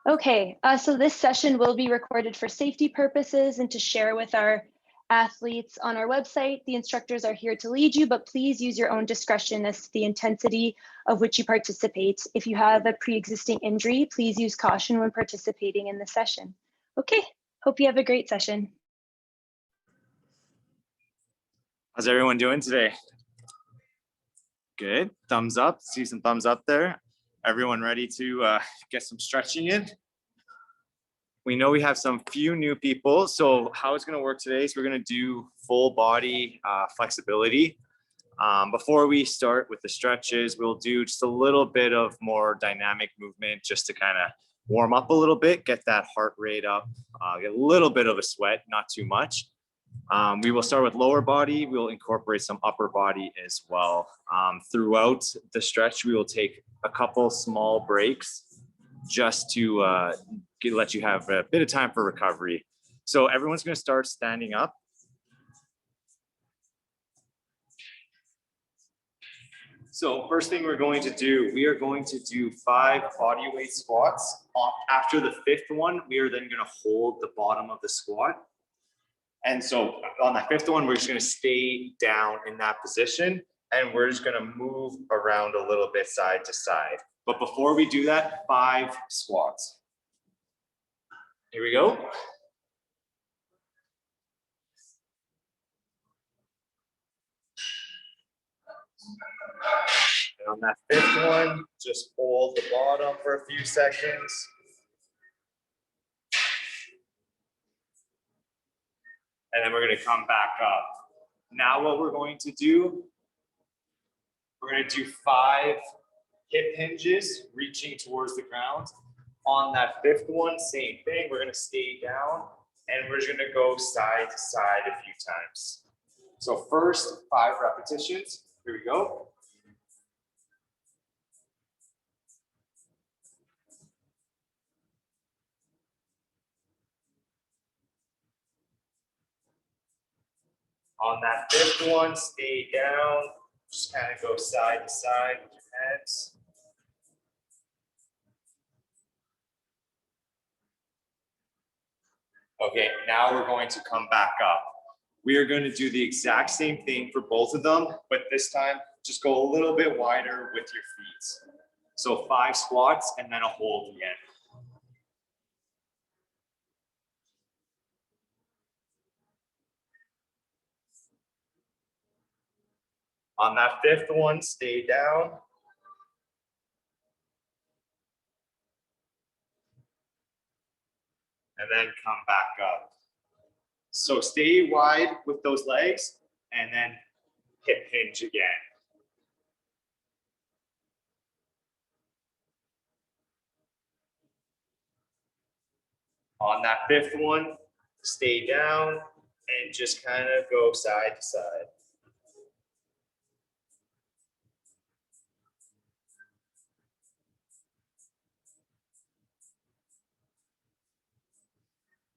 Okay, so this session will be recorded for safety purposes and to share with our athletes on our website. The instructors are here to lead you, but please use your own discretion as to the intensity of which you participate. If you have a pre-existing injury, please use caution when participating in the session. Okay, hope you have a great session. How's everyone doing today? Good, thumbs up, see some thumbs up there. Everyone ready to get some stretching in? We know we have some few new people, so how it's gonna work today is we're gonna do full body flexibility. Before we start with the stretches, we'll do just a little bit of more dynamic movement just to kind of warm up a little bit, get that heart rate up, get a little bit of a sweat, not too much. We will start with lower body. We'll incorporate some upper body as well. Throughout the stretch, we will take a couple small breaks just to let you have a bit of time for recovery. So everyone's going to start standing up. So first thing we're going to do, we are going to do 5 body weight squats. After the 5th one, we are then going to hold the bottom of the squat. And so on that 5th one, we're just going to stay down in that position, and we're just going to move around a little bit side to side. But before we do that, 5 squats. Here we go. And on that 5th one, just hold the bottom for a few seconds. And then we're going to come back up. Now what we're going to do, we're going to do 5 hip hinges reaching towards the ground. On that 5th one, same thing. We're going to stay down and we're just going to go side to side a few times. So first 5 repetitions. Here we go. On that 5th one, stay down. Just kind of go side to side with your hands. Okay, now we're going to come back up. We are going to do the exact same thing for both of them, but this time just go a little bit wider with your feet. So 5 squats and then a hold again. On that 5th one, stay down. And then come back up. So stay wide with those legs and then hip hinge again. On that 5th one, stay down and just kind of go side to side.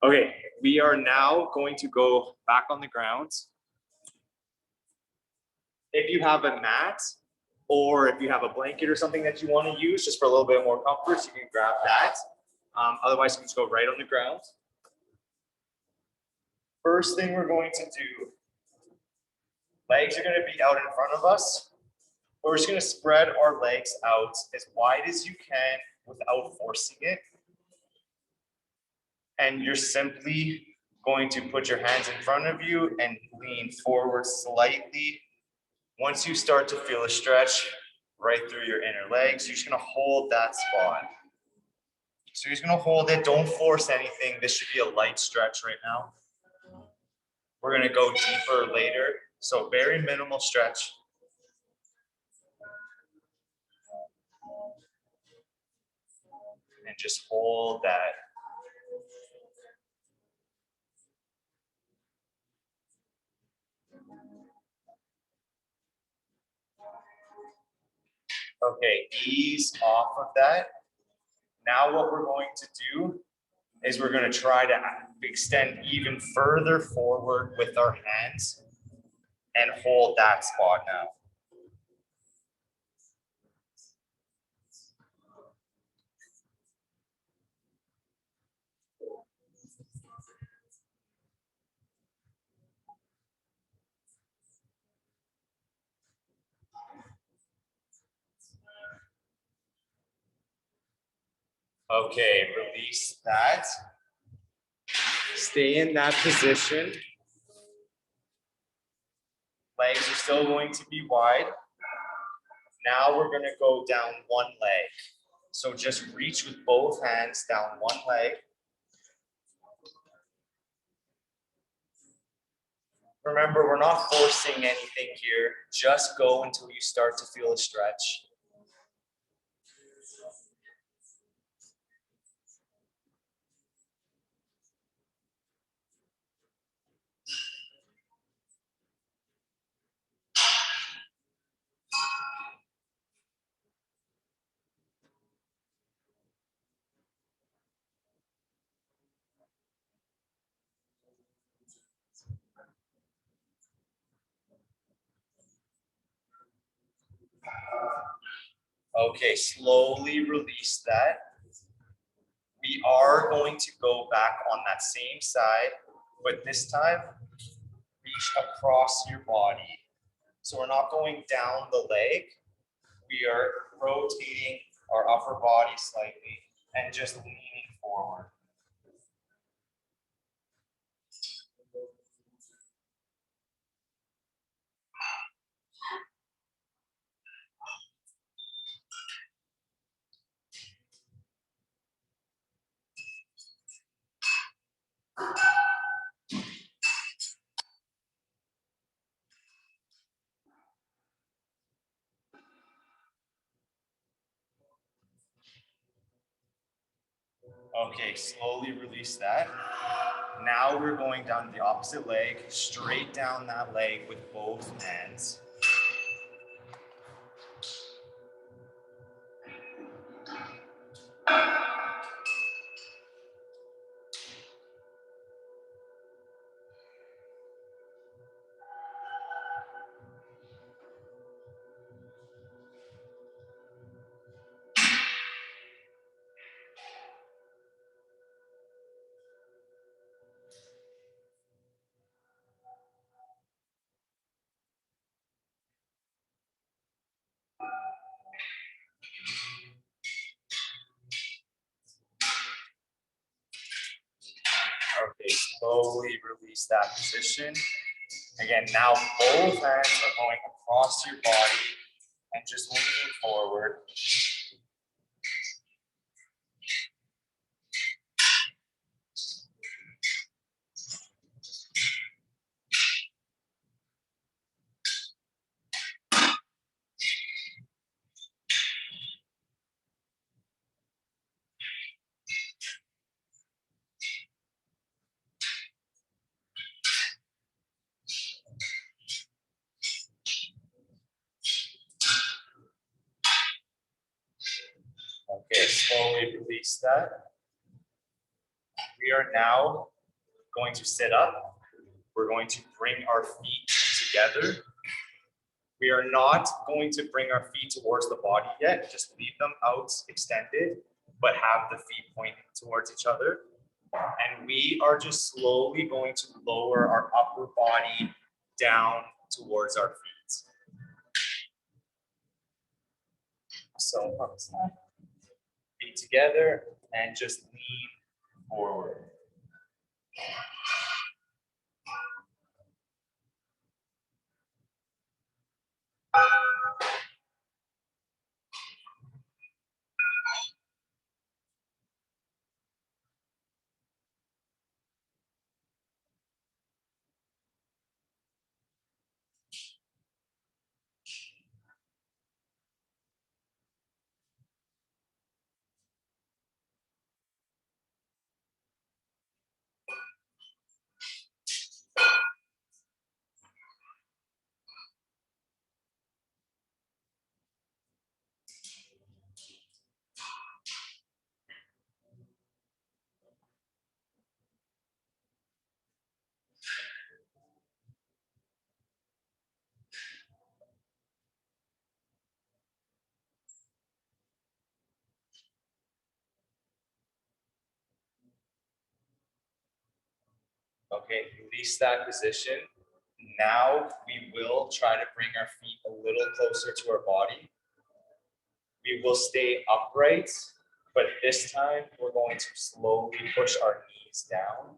Okay, we are now going to go back on the ground. If you have a mat or if you have a blanket or something that you want to use just for a little bit more comfort, you can grab that. Otherwise, you can just go right on the ground. First thing we're going to do, legs are going to be out in front of us. We're just going to spread our legs out as wide as you can without forcing it. And you're simply going to put your hands in front of you and lean forward slightly. Once you start to feel a stretch right through your inner legs, you're just going to hold that spot. So you're just going to hold it. Don't force anything. This should be a light stretch right now. We're going to go deeper later. So very minimal stretch. And just hold that. Okay, ease off of that. Now what we're going to do is we're going to try to extend even further forward with our hands and hold that spot now. Okay, release that. Stay in that position. Legs are still going to be wide. Now we're going to go down one leg. So just reach with both hands down one leg. Remember, we're not forcing anything here. Just go until you start to feel a stretch. Okay, slowly release that. We are going to go back on that same side, but this time, reach across your body. So we're not going down the leg. We are rotating our upper body slightly and just leaning forward. Okay, slowly release that. Now we're going down the opposite leg, straight down that leg with both hands. Okay, slowly release that position. Again, now both hands are going across your body and just leaning forward. Okay, slowly release that. We are now going to sit up. We're going to bring our feet together. We are not going to bring our feet towards the body yet, just leave them out extended, but have the feet pointing towards each other. And we are just slowly going to lower our upper body down towards our feet. So feet together and just lean forward. Okay, release that position. Now we will try to bring our feet a little closer to our body. We will stay upright, but this time we're going to slowly push our knees down.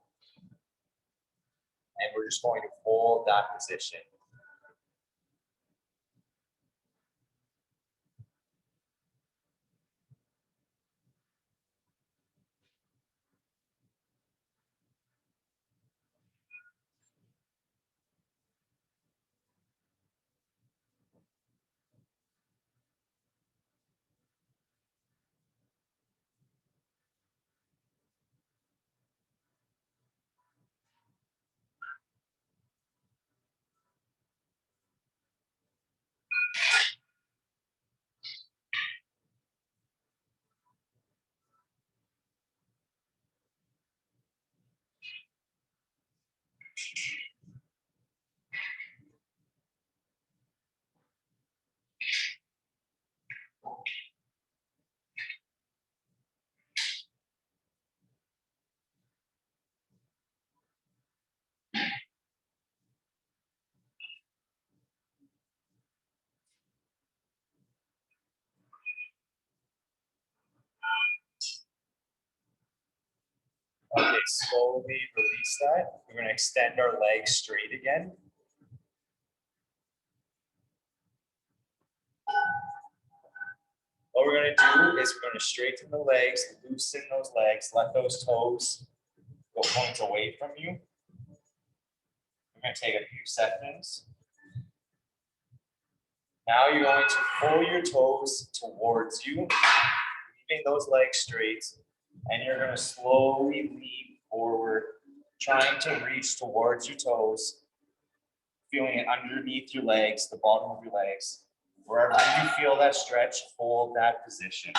And we're just going to hold that position. Okay, slowly release that. We're going to extend our legs straight again. What we're going to do is we're going to straighten the legs, loosen those legs, let those toes go point away from you. We're going to take a few seconds. Now you're going to pull your toes towards you, keeping those legs straight, and you're going to slowly lean forward, trying to reach towards your toes, feeling it underneath your legs, the bottom of your legs. Wherever you feel that stretch, hold that position.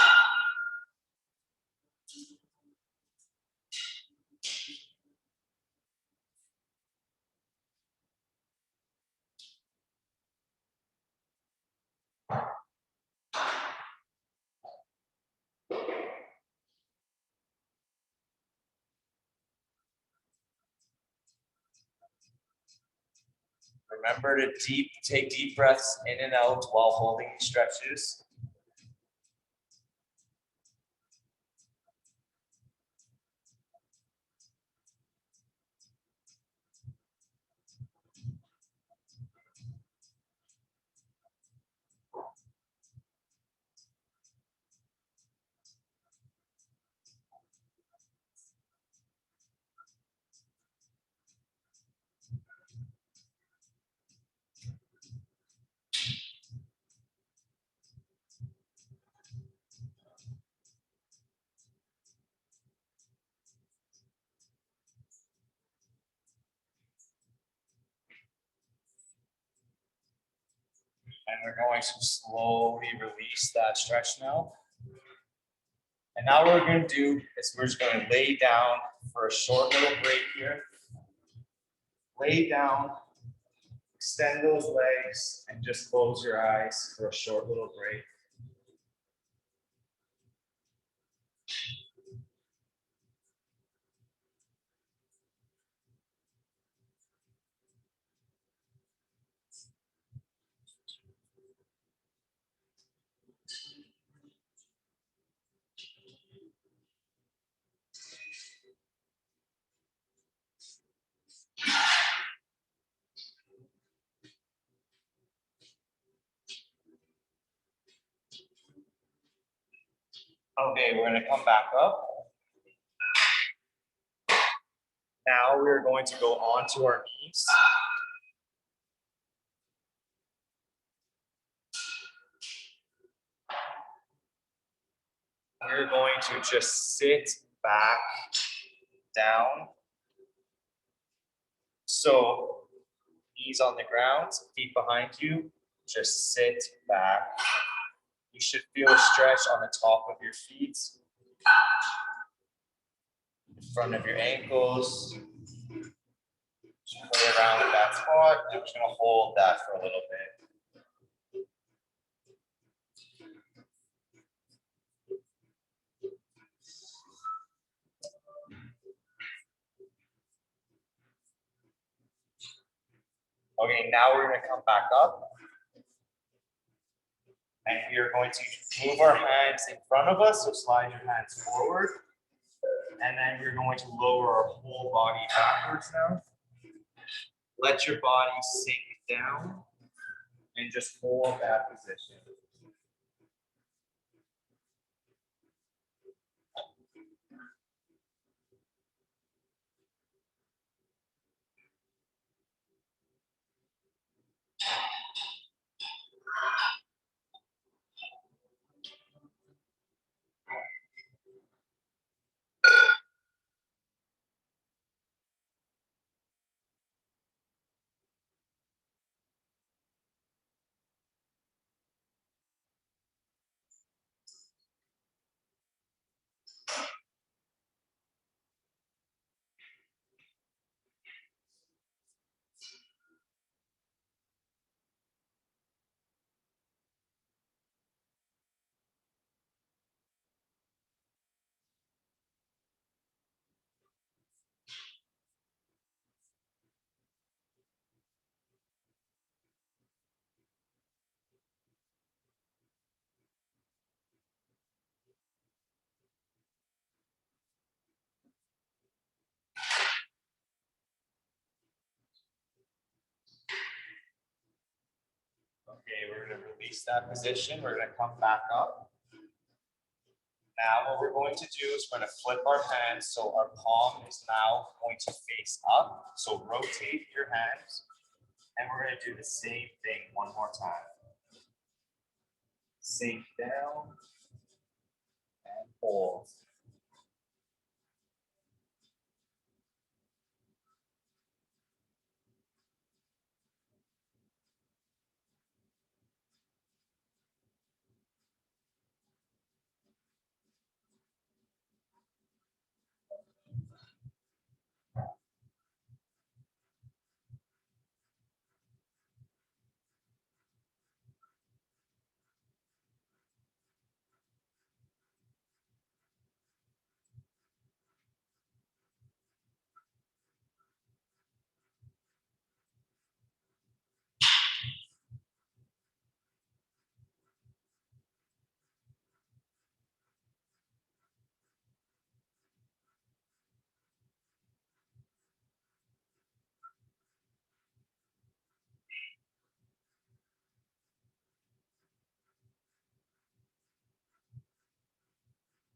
Remember to take deep breaths in and out while holding these stretches. And we're going to slowly release that stretch now. And now what we're going to do is we're just going to lay down for a short little break here. Lay down, extend those legs, and just close your eyes for a short little break. Okay, we're going to come back up. Now we're going to go onto our knees. We're going to just sit back down. So knees on the ground, feet behind you, just sit back. You should feel a stretch on the top of your feet, in front of your ankles. Just play around with that spot. I'm just going to hold that for a little bit. Okay, now we're going to come back up. And we are going to move our hands in front of us, so slide your hands forward. And then we're going to lower our whole body backwards now. Let your body sink down and just hold that position. Okay, we're going to release that position. We're going to come back up. Now what we're going to do is we're going to flip our hands so our palm is now going to face up. So rotate your hands and we're going to do the same thing one more time. Sink down and hold.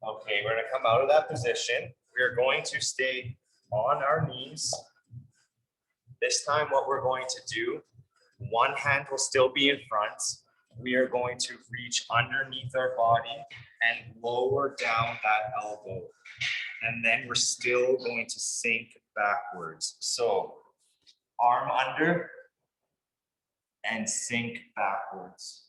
Okay, we're going to come out of that position. We're going to stay on our knees. This time what we're going to do, one hand will still be in front. We are going to reach underneath our body and lower down that elbow. And then we're still going to sink backwards. So arm under and sink backwards.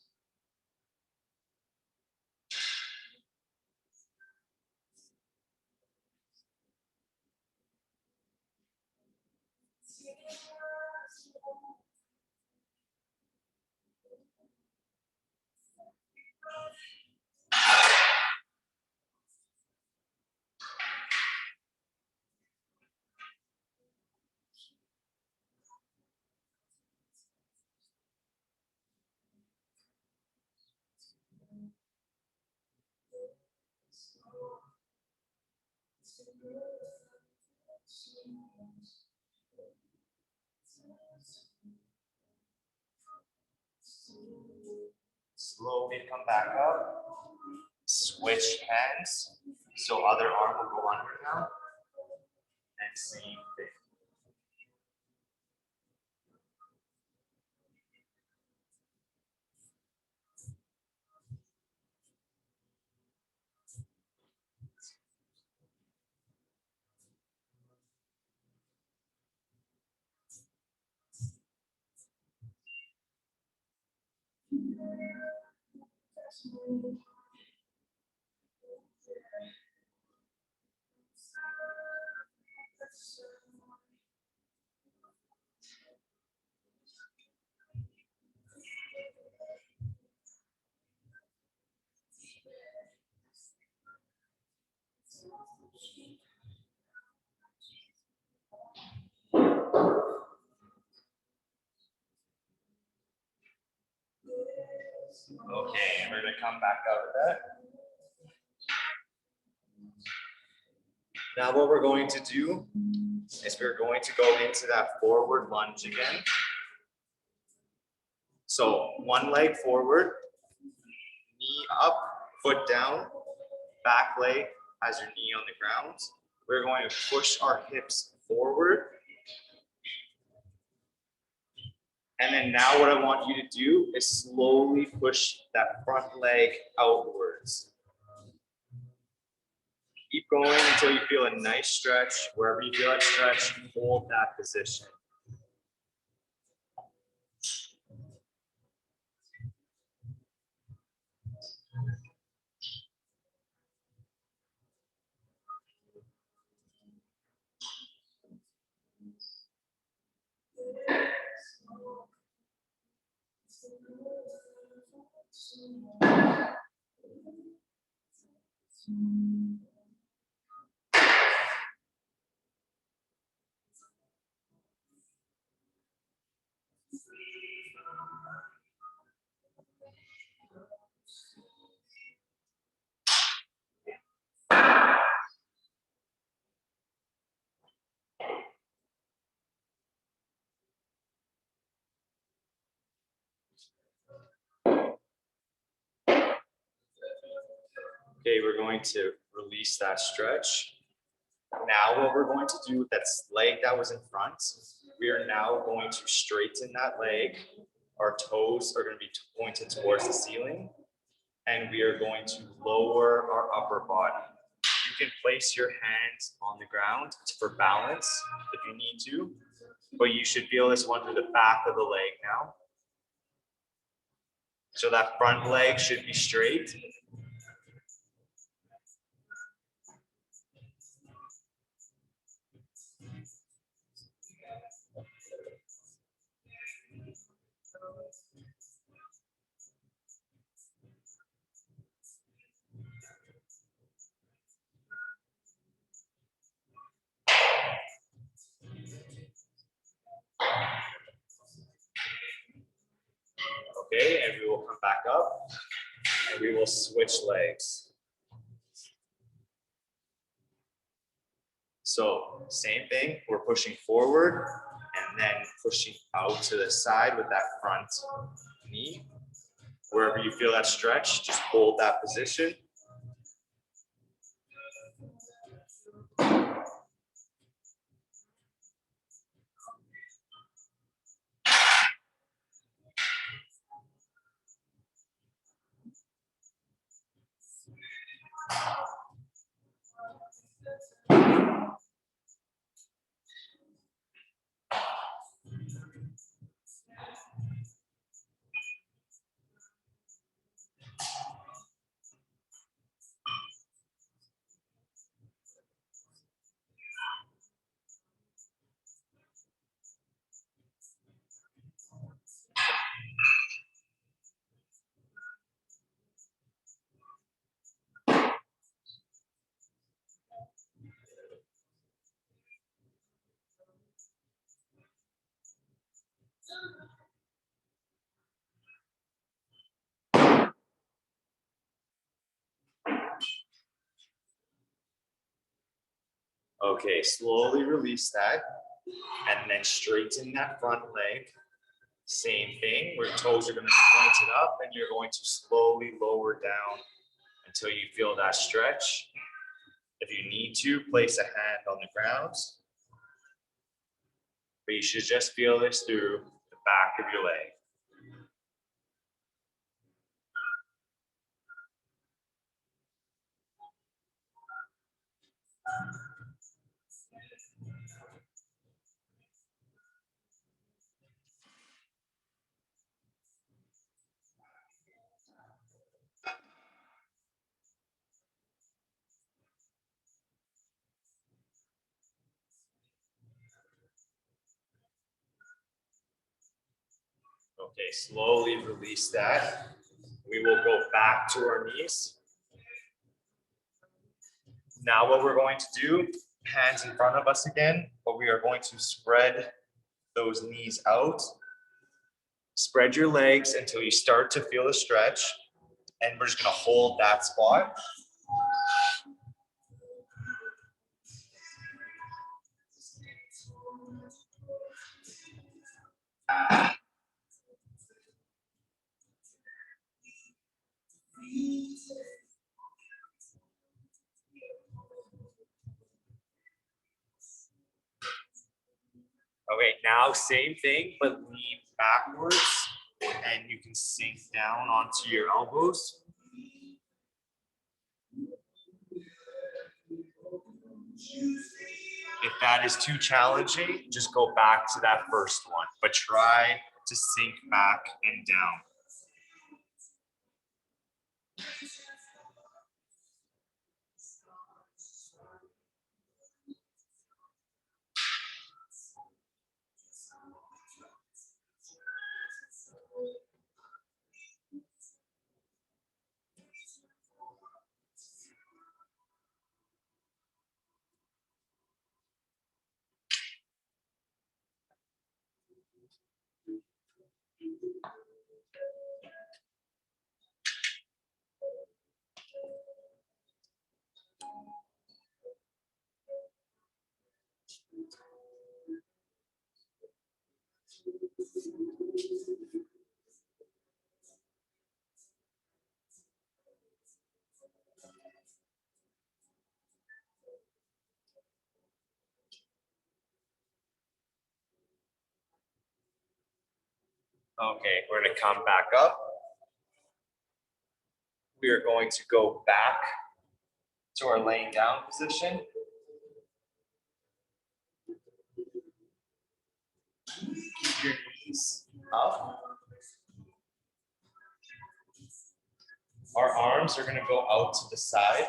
Slowly come back up. Switch hands. So other arm will go under now. And same thing. Okay, and we're gonna come back out of that. Now what we're going to do is we're going to go into that forward lunge again. So one leg forward, knee up, foot down, back leg has your knee on the ground. We're going to push our hips forward. And then now what I want you to do is slowly push that front leg outwards. Keep going until you feel a nice stretch. Wherever you feel that stretch, hold that position. Okay, we're going to release that stretch. Now what we're going to do with that leg that was in front, we are now going to straighten that leg. Our toes are going to be pointed towards the ceiling, and we are going to lower our upper body. You can place your hands on the ground for balance if you need to, but you should feel this one through the back of the leg now. So that front leg should be straight. Okay, and we will come back up and we will switch legs. So same thing, we're pushing forward and then pushing out to the side with that front knee. Wherever you feel that stretch, just hold that position. Okay, slowly release that and then straighten that front leg. Same thing, where toes are going to be pointed up and you're going to slowly lower down until you feel that stretch. If you need to, place a hand on the ground, but you should just feel this through the back of your leg. Okay, slowly release that. We will go back to our knees. Now what we're going to do, hands in front of us again, but we are going to spread those knees out. Spread your legs until you start to feel the stretch, and we're just gonna hold that spot. Okay, now same thing, but lean backwards, and you can sink down onto your elbows. If that is too challenging, just go back to that first one, but try to sink back and down. Okay, we're gonna come back up. We are going to go back to our laying down position. Keep your knees up. Our arms are gonna go out to the side.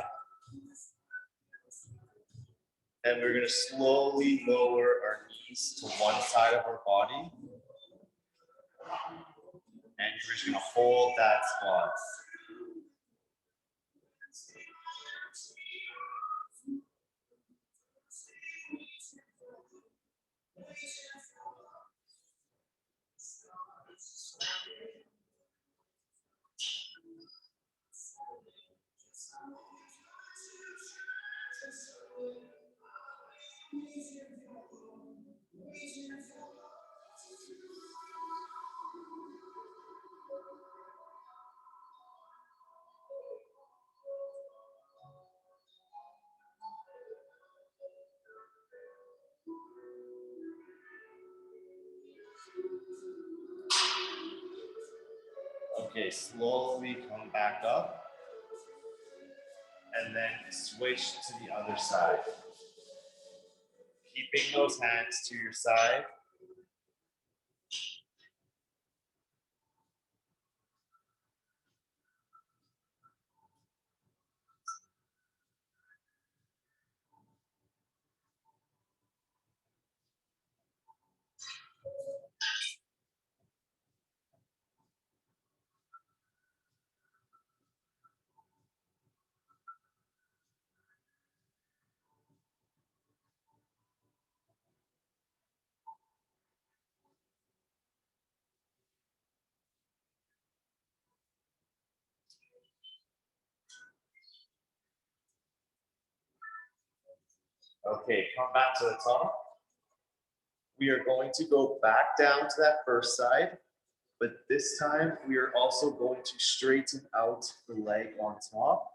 And we're gonna slowly lower our knees to one side of our body. And you're just gonna hold that spot. Okay, slowly come back up. And then switch to the other side. Keeping those hands to your side. Okay, come back to the top. We are going to go back down to that first side, but this time we are also going to straighten out the leg on top.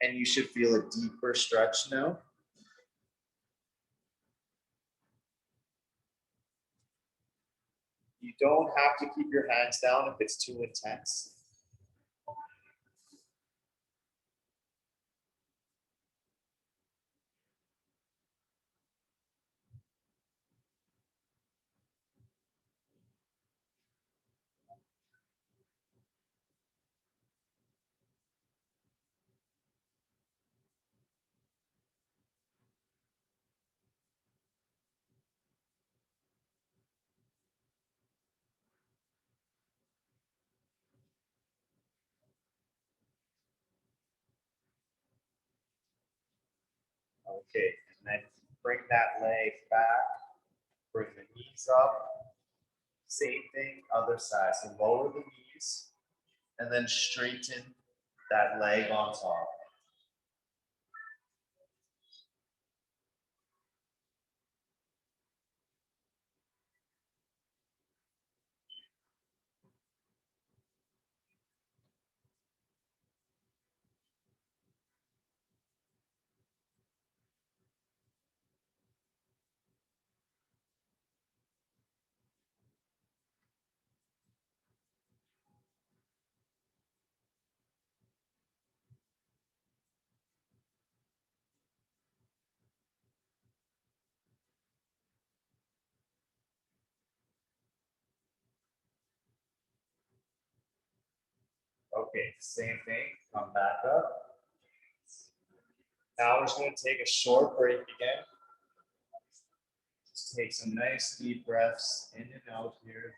And you should feel a deeper stretch now. You don't have to keep your hands down if it's too intense. Okay, and then bring that leg back, bring the knees up, Same thing, other side. So lower the knees and then straighten that leg on top. Okay, same thing, come back up. Now we're just gonna take a short break again. Just take some nice deep breaths in and out here.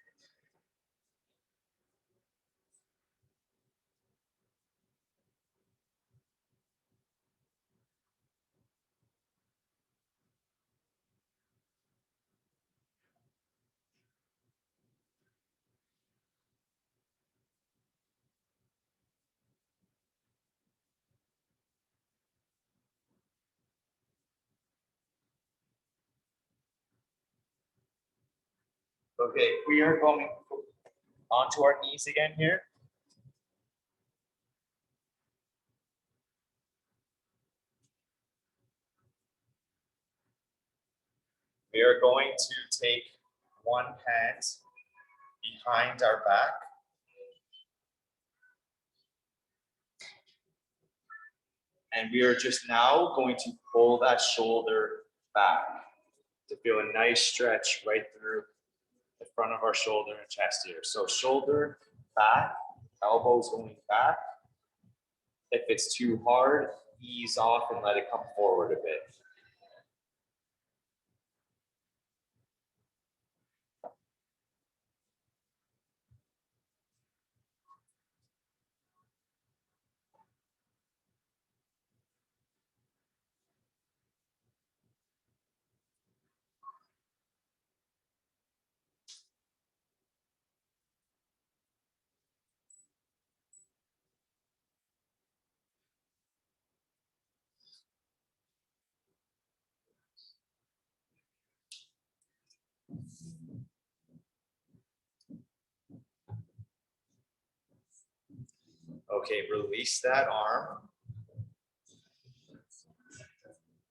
Okay, we are going onto our knees again here. We are going to take one hand behind our back. And we are just now going to pull that shoulder back to feel a nice stretch right through the front of our shoulder and chest here. So shoulder back, elbows going back. If it's too hard, ease off and let it come forward a bit. Okay, release that arm.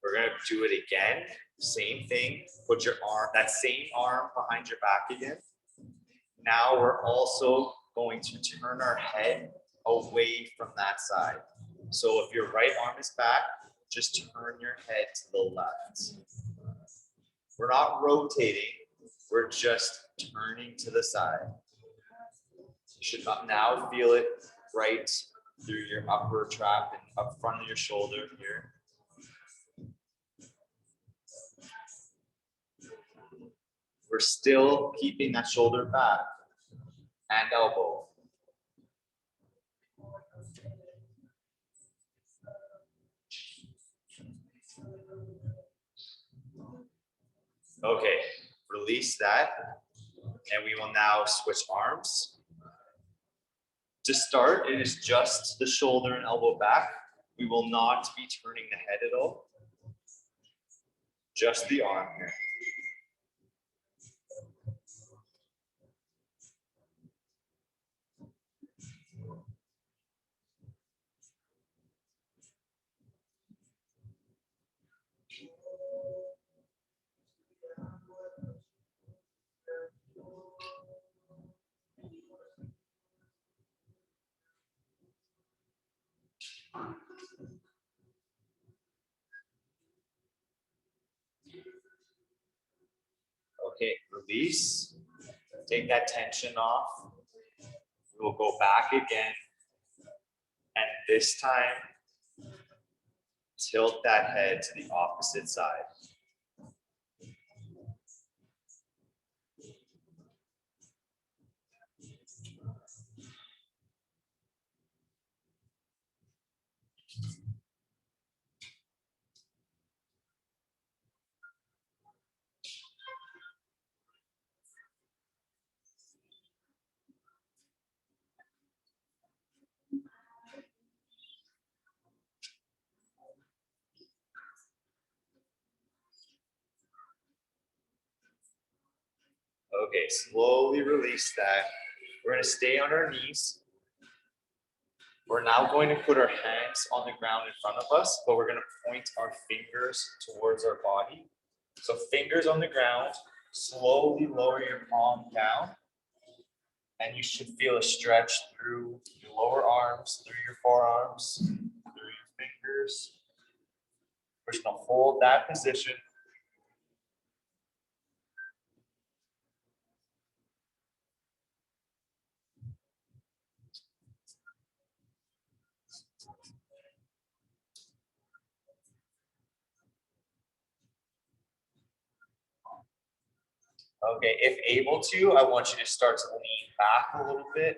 We're gonna do it again. Same thing. Put your arm, that same arm behind your back again. Now we're also going to turn our head away from that side. So if your right arm is back, just turn your head to the left. We're not rotating, we're just turning to the side. You should now feel it right through your upper trap and up front of your shoulder here. We're still keeping that shoulder back and elbow. Okay, release that. And we will now switch arms. To start, it is just the shoulder and elbow back. We will not be turning the head at all. Just the arm here. Okay, release. Take that tension off. We'll go back again. And this time, tilt that head to the opposite side. Okay, slowly release that. We're gonna stay on our knees. We're now going to put our hands on the ground in front of us, but we're gonna point our fingers towards our body. So fingers on the ground, slowly lower your palm down. And you should feel a stretch through your lower arms, through your forearms, through your fingers. We're just gonna hold that position. Okay, if able to, I want you to start to lean back a little bit.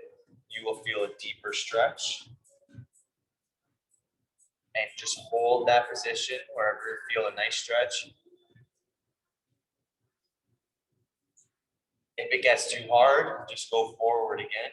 You will feel a deeper stretch. And just hold that position wherever you feel a nice stretch. If it gets too hard, just go forward again.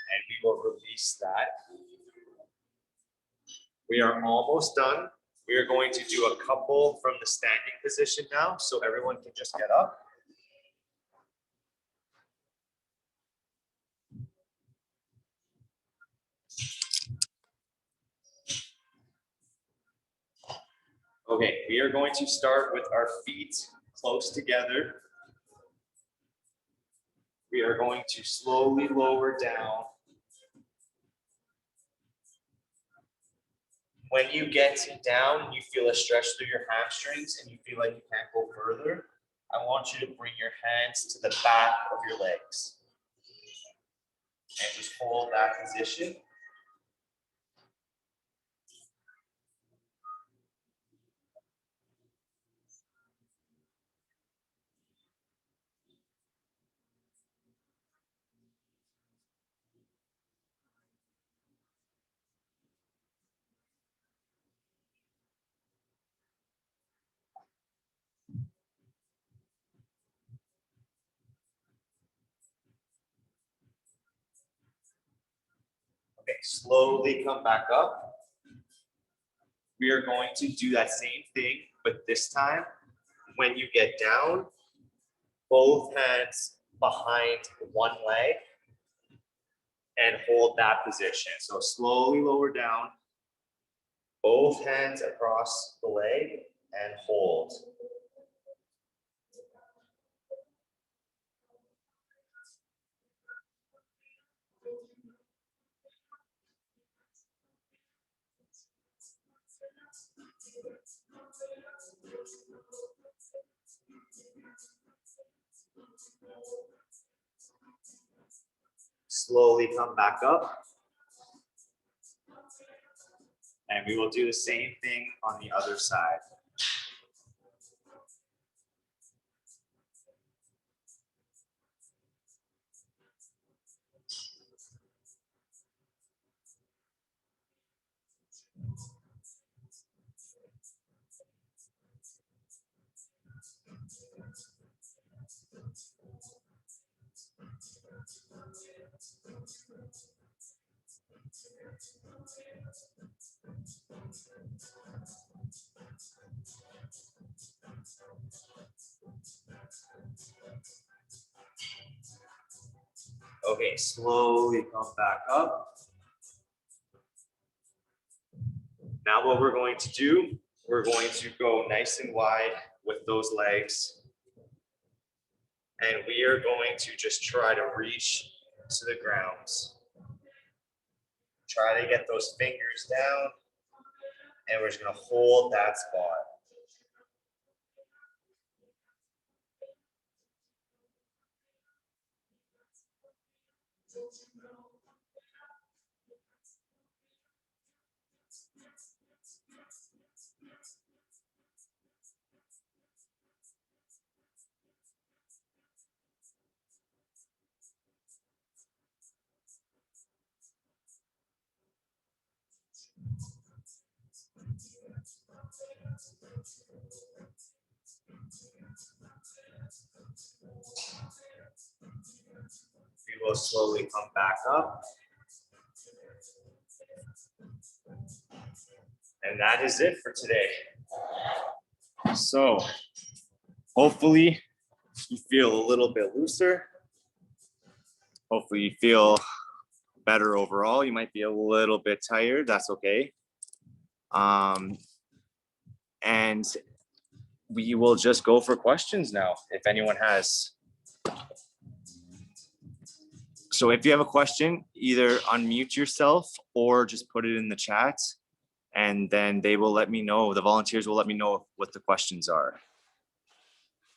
And we will release that. We are almost done. We are going to do a couple from the standing position now, so everyone can just get up. Okay, we are going to start with our feet close together. We are going to slowly lower down. When you get down, you feel a stretch through your hamstrings and you feel like you can't go further. I want you to bring your hands to the back of your legs. And just hold that position. Okay, slowly come back up. We are going to do that same thing, but this time, when you get down, both hands behind one leg and hold that position. So slowly lower down, both hands across the leg and hold. Slowly come back up. And we will do the same thing on the other side. Okay, slowly come back up. Now what we're going to do, we're going to go nice and wide with those legs. And we are going to just try to reach to the ground. Try to get those fingers down. And we're just going to hold that spot. You will slowly come back up. And that is it for today. So hopefully you feel a little bit looser. Hopefully you feel better overall. You might be a little bit tired. That's okay. And we will just go for questions now, if anyone has. So if you have a question, either unmute yourself or just put it in the chat, and then they will let me know, the volunteers will let me know what the questions are.